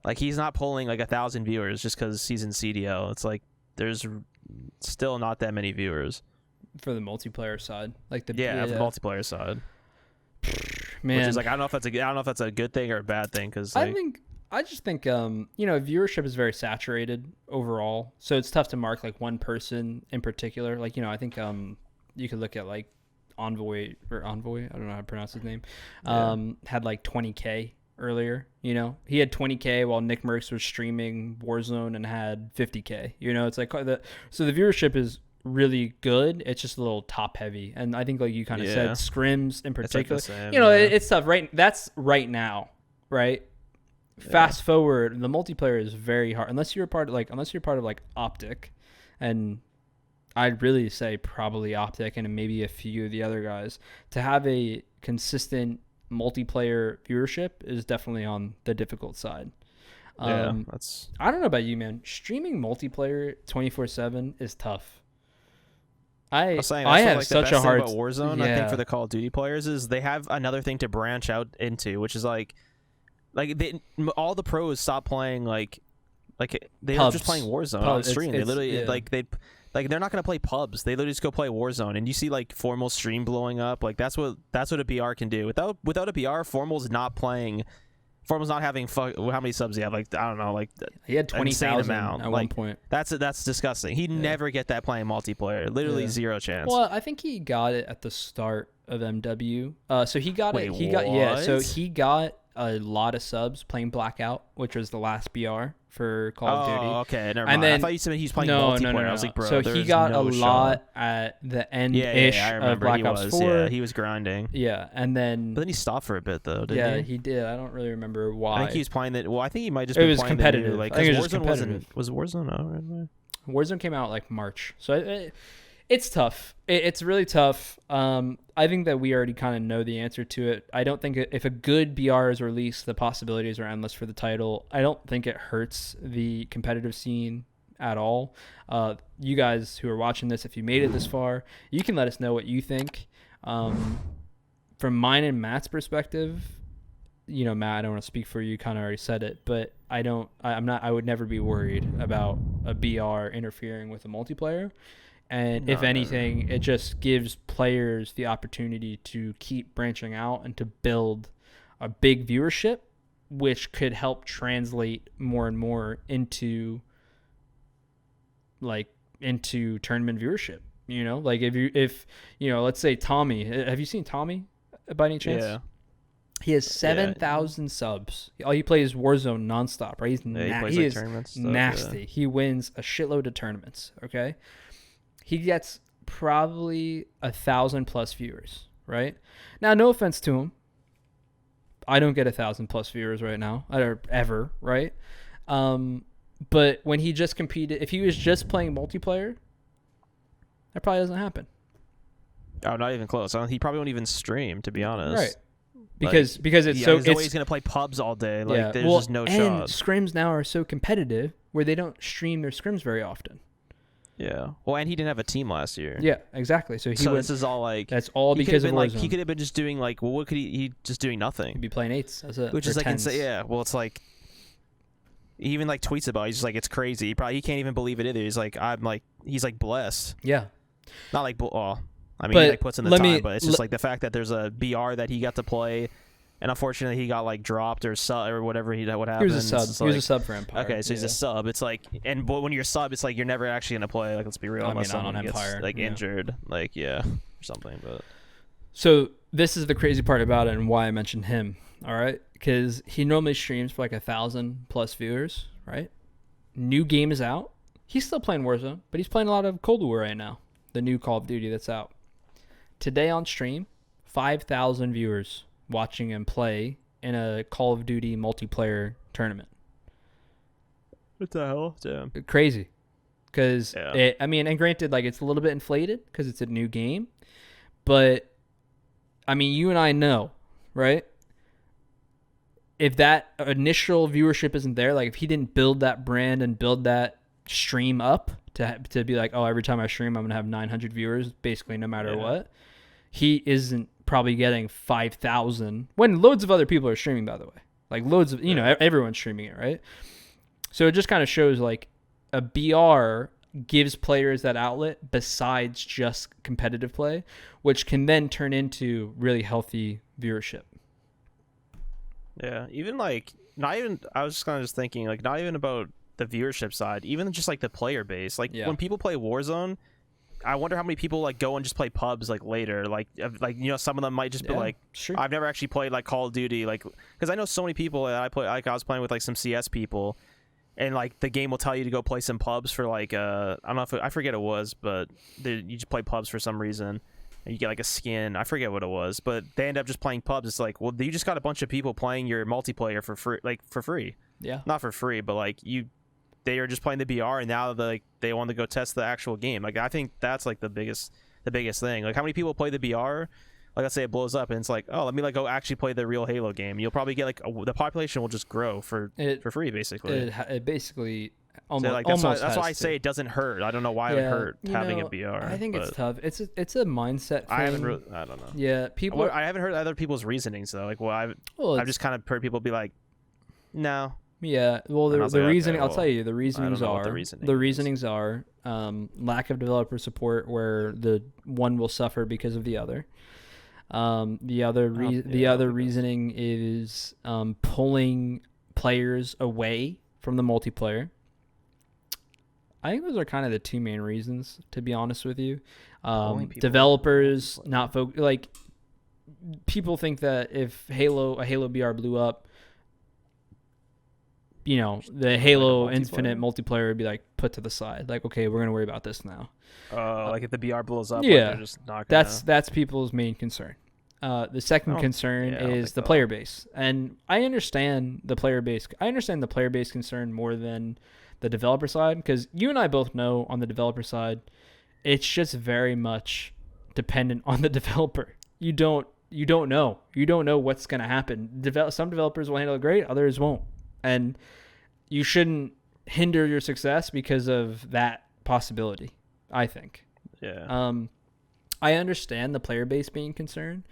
Like, he's not pulling, like, 1,000 viewers just because he's in CDL. It's, like, there's still not that many viewers. For the multiplayer side, like for the multiplayer side, man, which is like I don't know if that's a good thing or a bad thing because I just think you know, viewership is very saturated overall, so it's tough to mark like one person in particular. Like, you know, I think you could look at like Envoy, I don't know how to pronounce his name, had like 20K earlier. You know, he had 20K while Nick Merckx was streaming Warzone and had 50K. You know, it's like so the viewership is really good. It's just a little top heavy, and I think like you kind of said, scrims in particular, like same, you know, it's tough, right? That's right now, right? Fast forward, the multiplayer is very hard unless you're part of like Optic, and I'd really say probably Optic and maybe a few of the other guys to have a consistent multiplayer viewership is definitely on the difficult side. Yeah, that's. I don't know about you, man. Streaming multiplayer 24/7 is tough. I I was saying I that's what, have like the such best a thing hard about Warzone. I think for yeah the Call of Duty players is they have another thing to branch out into, which is like all the pros stop playing like they are just playing pubs. Warzone on Pub, stream. They it's literally yeah. they're not gonna play pubs. They literally just go play Warzone, and you see like Formal's stream blowing up. Like that's what a BR can do. Without a BR, Formal's not playing. Formal's not having how many subs he have? Like I don't know, like He had an insane 20,000 amount. at Like one point. that's disgusting. He'd never get that playing multiplayer. Literally Yeah. zero chance. Well, I think he got it at the start of MW. So he got Wait, it. He got So what? he got a lot of subs playing Blackout, which was the last BR for Call of Duty. Oh, okay, never And mind. I then thought you said he's playing no, multiplayer. no, no, no. I was like, bro, So he there's got no a shot. lot at the end ish I of remember. Black He Ops was, 4. yeah, he was grinding. Yeah, and then But then he stopped for a bit though, didn't he? he did. I don't really remember why. I think he was playing that. Well, I think he might just It be was playing competitive. The new, like, I think it was because just Warzone competitive. was Warzone out right away? Warzone came out like March, so it's tough. It's really tough. I think that we already kind of know the answer to it. I don't think if a good BR is released, the possibilities are endless for the title. I don't think it hurts the competitive scene at all. You guys who are watching this, if you made it this far, you can let us know what you think. From mine and Matt's perspective, you know, Matt, I don't want to speak for you. Kind of already said it, but I would never be worried about a BR interfering with a multiplayer. And if anything, it just gives players the opportunity to keep branching out and to build a big viewership, which could help translate more and more into tournament viewership. You know, like if let's say Tommy, have you seen Tommy by any chance? Yeah. He has 7,000 subs. All he plays Warzone nonstop, right? He is nasty. Yeah. He wins a shitload of tournaments. Okay, he gets probably 1,000+ viewers. Right now, no offense to him, I don't get 1,000+ viewers right now, or ever. Right, but when he just competed, if he was just playing multiplayer, that probably doesn't happen. Oh, not even close. He probably won't even stream, to be honest. Right. Because it's there's no way he's gonna play pubs all day. Like there's just no and shot. scrims now are so competitive where they don't stream their scrims very often. Yeah. Well, and he didn't have a team last year. Yeah, exactly. So this is all like that's all because of Warzone. He could have been just doing like, well, what could he just doing nothing? He'd be playing 8s. That's it. Which is like 10s. insane. Yeah. Well, it's like he even like tweets about it. He's just like, it's crazy. He can't even believe it either. He's like blessed. Yeah. Not like I mean, But he like puts in the time, but it's just like the fact that there's a BR that he got to play, and unfortunately he got like dropped or whatever what happened. He was a sub. He was a sub for Empire. Okay, so he's a sub. It's like, but when you're a sub, it's like you're never actually gonna play. Like, let's be real, unless someone gets like injured, like or something. But so this is the crazy part about it, and why I mentioned him. All right, because he normally streams for like 1,000+ viewers. Right, new game is out. He's still playing Warzone, but he's playing a lot of Cold War right now, the new Call of Duty that's out. Today on stream, 5,000 viewers watching him play in a Call of Duty multiplayer tournament. What the hell? Damn. Crazy. Because, and granted, like, it's a little bit inflated because it's a new game. But, I mean, you and I know, right? If that initial viewership isn't there, like, if he didn't build that brand and build that stream up to be like, oh, every time I stream, I'm going to have 900 viewers, basically no matter what, he isn't probably getting 5,000 when loads of other people are streaming, by the way. Like loads of, everyone's streaming it, right? So it just kind of shows like a BR gives players that outlet besides just competitive play, which can then turn into really healthy viewership. Yeah, even like I was just kind of just thinking like not even about the viewership side, even just like the player base. Like when people play Warzone, I wonder how many people like go and just play pubs like later. Like some of them might just be like, sure. I've never actually played like Call of Duty, like because I know so many people that I play. Like I was playing with like some CS people, and like the game will tell you to go play some pubs for like I don't know if I forget it was, but you just play pubs for some reason. And you get like a skin. I forget what it was, but they end up just playing pubs. It's like, well, you just got a bunch of people playing your multiplayer for free. Yeah, not for free, but like they are just playing the BR, and now they want to go test the actual game. Like I think that's like the biggest thing. Like how many people play the BR? like let's say it blows up and it's like, oh, let me like go actually play the real Halo game. You'll probably get like the population will just grow for free basically. It basically So like that's why I say it doesn't hurt. I don't know why it would hurt having a BR. I think it's tough. It's a mindset thing. I don't know. Yeah, people. I haven't heard other people's reasonings though. Like, I've just kind of heard people be like, no. Yeah, well, the reasoning. I'll tell you, the reasonings are lack of developer support, where the one will suffer because of the other. The other reasoning is pulling players away from the multiplayer. I think those are kind of the two main reasons, to be honest with you. Developers not like people think that if a Halo BR blew up, the Halo Infinite multiplayer would be like put to the side. Like, okay, we're gonna worry about this now. Like if the BR blows up, yeah, like they're just not gonna... that's people's main concern. The second concern is the player base, and I understand the player base. I understand the player base concern more than the developer side, because you and I both know on the developer side, it's just very much dependent on the developer. You don't know what's gonna happen. Some developers will handle it great, others won't, and you shouldn't hinder your success because of that possibility, I think. Yeah. I understand the player base being concerned,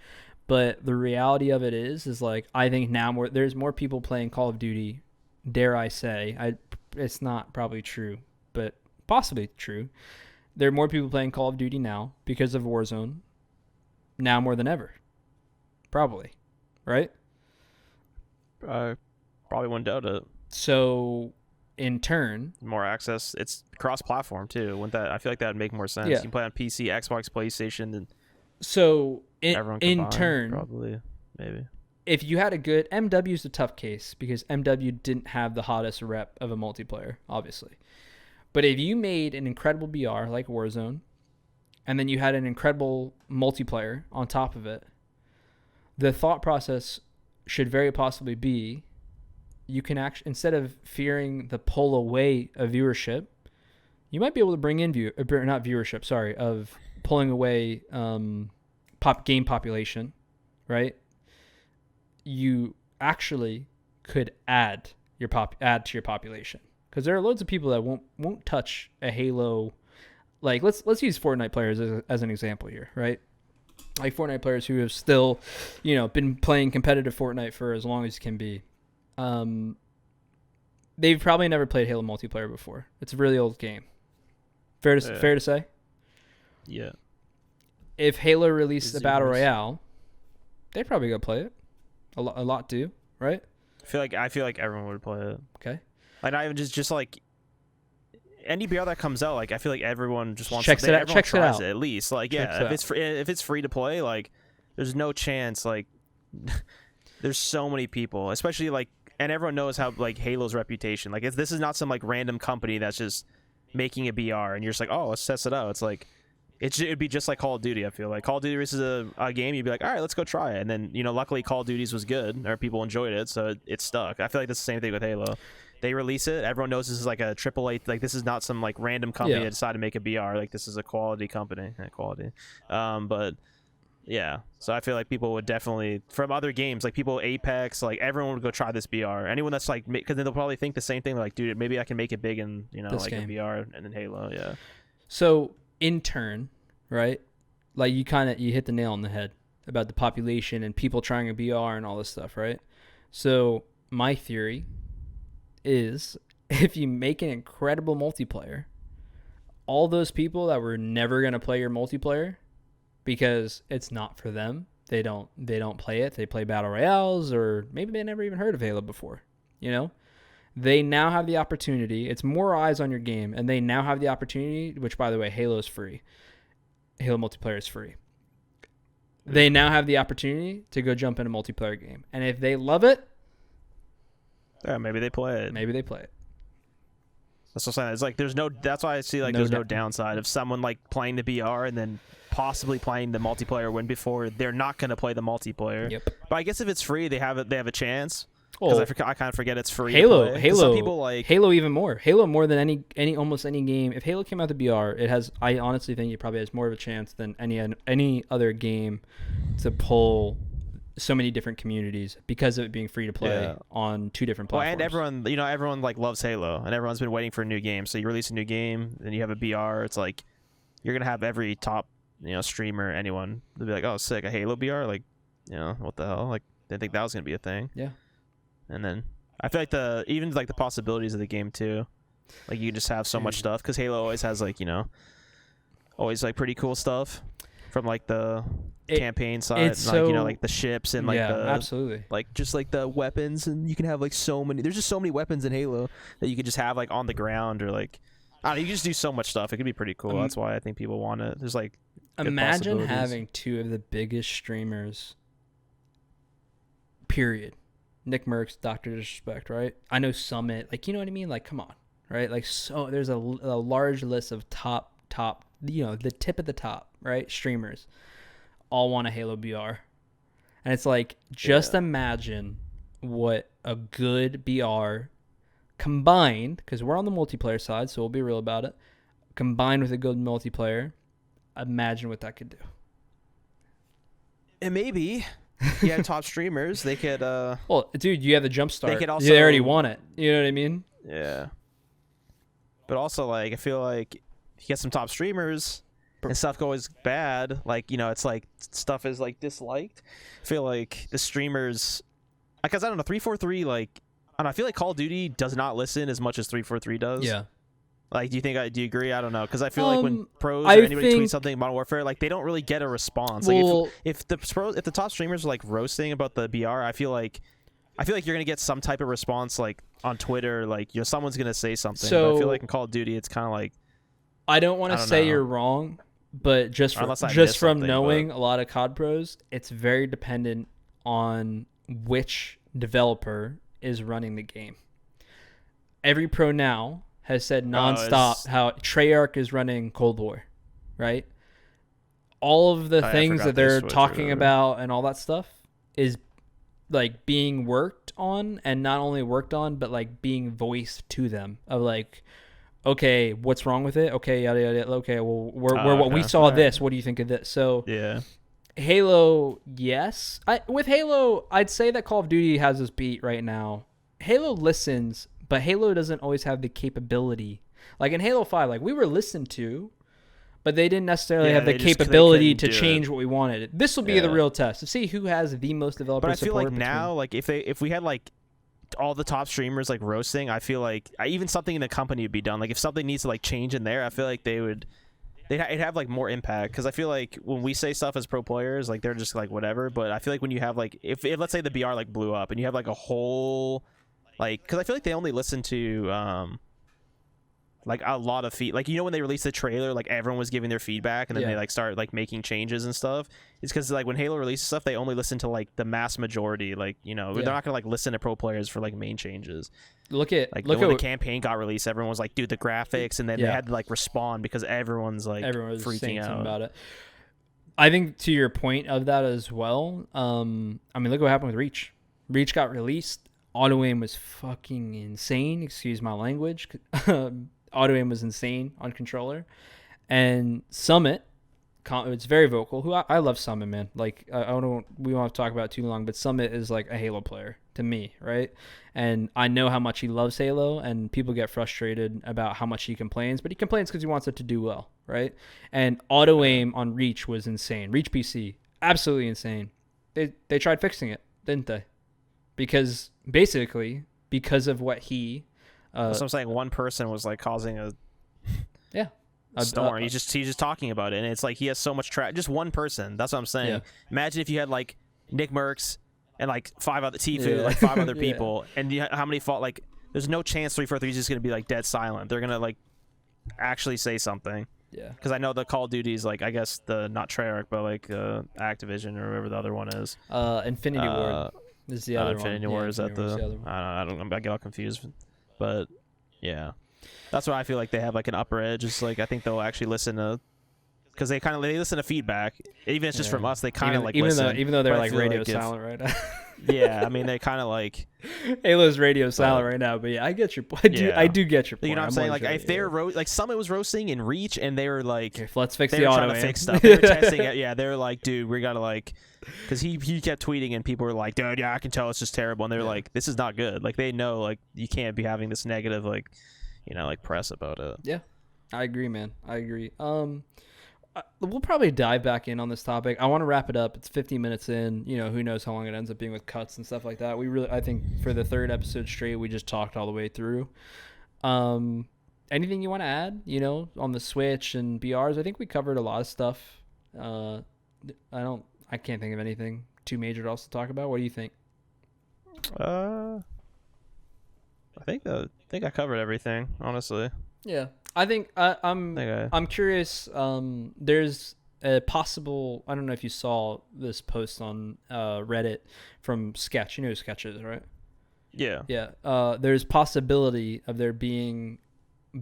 but the reality of it is like, I think now there's more people playing Call of Duty, dare I say, it's not probably true, but possibly true. There are more people playing Call of Duty now because of Warzone, now more than ever. Probably. Right? Probably wouldn't doubt it. So, in turn... more access. It's cross-platform, too. Wouldn't that? I feel like that would make more sense. Yeah. You can play on PC, Xbox, PlayStation, and so everyone in combined, turn... probably, maybe. If you had a good... MW is a tough case, because MW didn't have the hottest rep of a multiplayer, obviously. But if you made an incredible BR like Warzone, and then you had an incredible multiplayer on top of it, the thought process should very possibly be, you can actually, instead of fearing the pull away of viewership, you might be able to bring in of pulling away game population, right? You actually could add to your population, because there are loads of people that won't touch a Halo. Like, let's use Fortnite players as an example here, right? Like Fortnite players who have still, been playing competitive Fortnite for as long as can be. They've probably never played Halo multiplayer before. It's a really old game. Fair to say? Yeah. If Halo released a Battle Royale, they'd probably go play it. A lot do, right? I feel like everyone would play it. Okay. Like, not even just like any BR that comes out, like I feel like everyone just wants checks it out. At least. Like, if it's free to play, like there's no chance. Like there's so many people, especially like, and everyone knows how like Halo's reputation. Like, if this is not some like random company that's just making a BR and you're just like, oh, let's test it out. It's like it'd be just like Call of Duty. I feel like Call of Duty is a game you'd be like, all right, let's go try it. And then luckily Call of Duty's was good, or people enjoyed it, so it stuck. I feel like that's the same thing with Halo. They release it, everyone knows this is like a AAA. Like, this is not some like random company that decided to make a BR. Like, this is a quality company. But yeah, so I feel like people would definitely, from other games, like people Apex, like everyone would go try this BR. Anyone that's like, because then they'll probably think the same thing. Like, dude, maybe I can make it big in like game. A BR and then Halo. Yeah. So in turn, right? Like, you hit the nail on the head about the population and people trying a BR and all this stuff, right? So my theory is, if you make an incredible multiplayer, all those people that were never going to play your multiplayer because it's not for them, they don't play it, they play Battle Royales, or maybe they never even heard of Halo before, they now have the opportunity. It's more eyes on your game, and they now have the opportunity, which, by the way, Halo is free. Halo multiplayer is free. They now have the opportunity to go jump in a multiplayer game, and if they love it, maybe they play it. That's what I'm saying. It's like that's why I see like there's no downside of someone like playing the BR and then possibly playing the multiplayer when before they're not going to play the multiplayer. Yep. But I guess if it's free, they have a chance. because Well, I kind of forget it's free. Halo, to play. 'Cause Halo, some people like Halo even more. Halo more than almost any game. If Halo came out to BR, it has. I honestly think it probably has more of a chance than any other game to pull so many different communities because of it being free to play on 2 different platforms. and everyone like loves Halo, and everyone's been waiting for a new game. So you release a new game, then you have a BR. It's like you're gonna have every top streamer, anyone, they'll be like, oh, sick, a Halo BR, like, what the hell, like, didn't think that was gonna be a thing. Yeah. And then I feel like the possibilities of the game too, like you just have so much stuff because Halo always has like always like pretty cool stuff from like the campaign side, and, like like the ships and like absolutely, like just like the weapons, and you can have like so many. There's just so many weapons in Halo that you could just have like on the ground, or like I don't know, you can just do so much stuff. It could be pretty cool. That's why I think people want it. There's like imagine having 2 of the biggest streamers. Period. Nick Merckx, Dr. Disrespect, right? I know Summit, like, you know what I mean? Like, come on, right? Like, so there's a large list of top, the tip of the top, right? Streamers all want a Halo BR. And it's like, just imagine what a good BR combined, because we're on the multiplayer side, so we'll be real about it, combined with a good multiplayer, imagine what that could do. And maybe you have top streamers, they could well, dude, you have the jump start. They could also, they already want it. You know what I mean? Yeah. But also, like, I feel like if you get some top streamers and stuff goes bad, like, it's like stuff is like disliked. I feel like the streamers, because I don't know, 343, like, I don't know, I feel like Call of Duty does not listen as much as 343 does. Yeah. Like, do you agree? I don't know, because I feel like when pros or anybody tweets something about Modern Warfare, like, they don't really get a response. Well, like, if the top streamers are like roasting about the BR, I feel like you're gonna get some type of response, like on Twitter, like someone's gonna say something. So, but I feel like in Call of Duty, it's kind of like, I don't want to say you're wrong, but just from knowing a lot of COD pros, it's very dependent on which developer is running the game. Every pro now has said nonstop how Treyarch is running Cold War, right? All of the things that they're talking about and all that stuff is like being worked on, and not only worked on, but like being voiced to them of like, okay, what's wrong with it? Okay, yada yada. Okay, well, we saw this. What do you think of this? So yeah, Halo, yes. With Halo, I'd say that Call of Duty has this beat right now. Halo listens, but Halo doesn't always have the capability. Like in Halo 5, like we were listened to, but they didn't necessarily have the capability to change what we wanted. This will be the real test to see who has the most developer support. But I feel like between. now, like if we had like all the top streamers like roasting, I feel like even something in the company would be done. Like if something needs to like change in there, I feel like it'd have like more impact, because I feel like when we say stuff as pro players, like they're just like whatever. But I feel like when you have like if let's say the BR like blew up and you have like a whole like, because I feel like they only listen to like a lot of like when they released the trailer, like everyone was giving their feedback, and then they like start like making changes and stuff. It's because like when Halo releases stuff, they only listen to like the mass majority, like they're not gonna like listen to pro players for like main changes. Look at when the campaign got released, everyone was like, dude, the graphics, and then they had to like respond because everyone was freaking out about it. I think to your point of that as well, I mean, look what happened with Reach. Reach got released. Auto aim was fucking insane. Excuse my language. Auto aim was insane on controller. And Summit, it's very vocal. Who I love Summit, man. Like we won't have to talk about it too long, but Summit is like a Halo player to me, right? And I know how much he loves Halo, and people get frustrated about how much he complains, but he complains because he wants it to do well, right? And auto aim on Reach was insane. Reach PC, absolutely insane. They tried fixing it, didn't they? Because of what he so I'm saying one person was like causing a storm. He's just talking about it, and it's like he has so much just one person. That's what I'm saying. Yeah. Imagine if you had like Nick Merckx and like 5 other Tifu, like 5 other people, and how many fought, like there's no chance 343 is just gonna be like dead silent. They're gonna like actually say something. Yeah. Because I know the Call of Duty's like, I guess not Treyarch, but like Activision or whatever the other one is. Infinity Ward. Is the other Infinity one. War is at the I get all confused, but yeah, that's why I feel like they have like an upper edge. It's like I think they'll actually listen to, because they listen to feedback, even if it's just from us. They kind of like even listen, even though they're like radio like silent right now. Yeah, I mean they kind of like Halo's radio silent right now, but yeah, I get your point. I do get your point. You know what I'm saying? Like if they yeah. were like Summit was roasting in Reach, and they were like, Okay, let's fix they the were auto trying to aim. fix stuff. They were testing it. Yeah, they were like, dude, we gotta like, because he kept tweeting, and people were like, dude, yeah, I can tell it's just terrible, and they're like, this is not good. Like they know like you can't be having this negative like, you know, like press about it. Yeah, I agree, man. I agree. We'll probably dive back in on this topic. I want to wrap it up. It's 50 minutes in. You know, who knows how long it ends up being with cuts and stuff like that. I think for the third episode straight, we just talked all the way through. Anything you want to add, you know, on the Switch and BRs? I think we covered a lot of stuff. I can't think of anything too major to also talk about. What do you think? I think I covered everything, honestly. Yeah, I think I'm curious. There's a possible. I don't know if you saw this post on Reddit from Sketch. You know who Sketch is, right? Yeah. Yeah. There's possibility of there being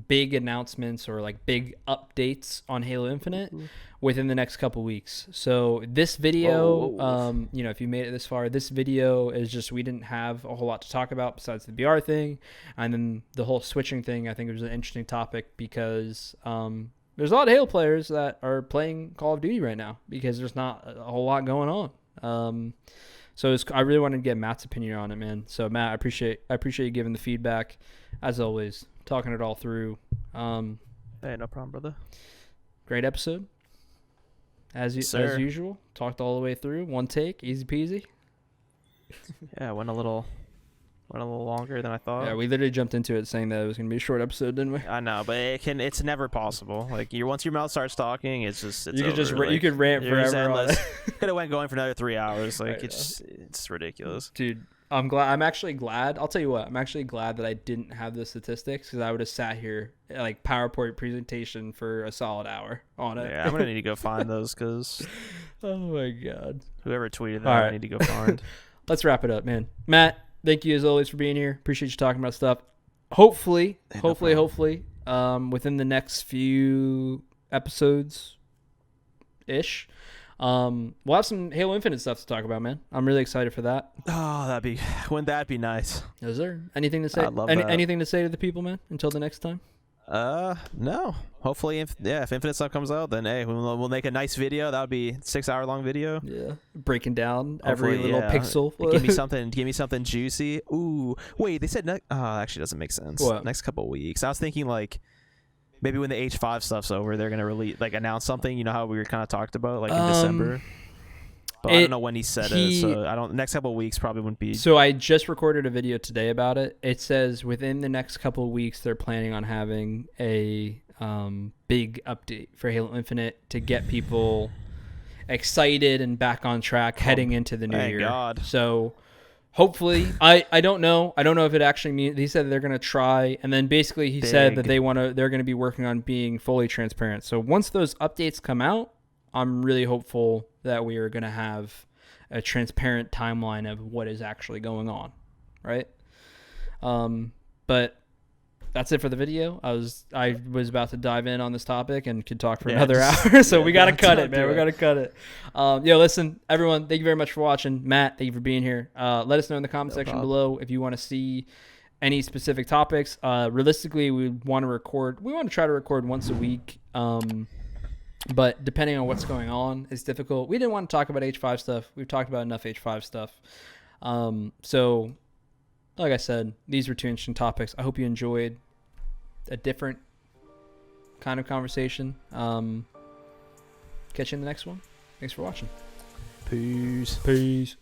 big announcements or like big updates on Halo Infinite within the next couple weeks. So this video, you know, if you made it this far, this video is just, we didn't have a whole lot to talk about besides the BR thing. And then the whole switching thing, I think it was an interesting topic because there's a lot of Halo players that are playing Call of Duty right now because there's not a whole lot going on. So I really wanted to get Matt's opinion on it, man. So Matt, I appreciate you giving the feedback as always, talking it all through. Hey, no problem, brother. Great episode. As usual, talked all the way through, one take, easy peasy. Yeah, went a little longer than I thought. Yeah, we literally jumped into it saying that it was going to be a short episode, didn't we? I know, but it's never possible. Like once your mouth starts talking, it's over. You could rant forever on it. Could have went going for another 3 hours. Like it's ridiculous. Dude, I'm actually glad. I'll tell you what, I'm actually glad that I didn't have the statistics because I would have sat here like PowerPoint presentation for a solid hour on it. Yeah, I'm gonna need to go find those because oh my god, whoever tweeted that, I need to go find. Let's wrap it up, man. Matt, thank you as always for being here. Appreciate you talking about stuff. Hopefully, within the next few episodes ish. We'll have some Halo Infinite stuff to talk about, man. I'm really excited for that. Oh, wouldn't that be nice? Is there anything to say? I'd love that. Anything to say to the people, man? Until the next time. No. Hopefully, if Infinite stuff comes out, then hey, we'll make a nice video. That would be 6-hour-long video. Yeah, breaking down Hopefully, every little pixel. Give me something juicy. Ooh, wait, they said actually doesn't make sense. What? Next couple of weeks. I was thinking like maybe when the H5 stuff's over, they're gonna announce something. You know how we were kind of talked about in December. But I don't know when he said it, so next couple of weeks probably wouldn't be. So I just recorded a video today about it. It says within the next couple of weeks they're planning on having a big update for Halo Infinite to get people excited and back on track heading into the new year. God. So hopefully, I don't know. I don't know if it actually means. He said they're gonna try, and then basically he said that they're gonna be working on being fully transparent. So once those updates come out, I'm really hopeful that we are gonna have a transparent timeline of what is actually going on, right? But that's it for the video. I was about to dive in on this topic and could talk for another hour, so we gotta cut it, man. We gotta cut it. Listen, everyone, thank you very much for watching. Matt, thank you for being here. Let us know in the comment section below if you want to see any specific topics. Realistically, we want to try to record once a week. But depending on what's going on, it's difficult. We didn't want to talk about H5 stuff. We've talked about enough H5 stuff. So, like I said, these were two interesting topics. I hope you enjoyed a different kind of conversation. Catch you in the next one. Thanks for watching. Peace. Peace.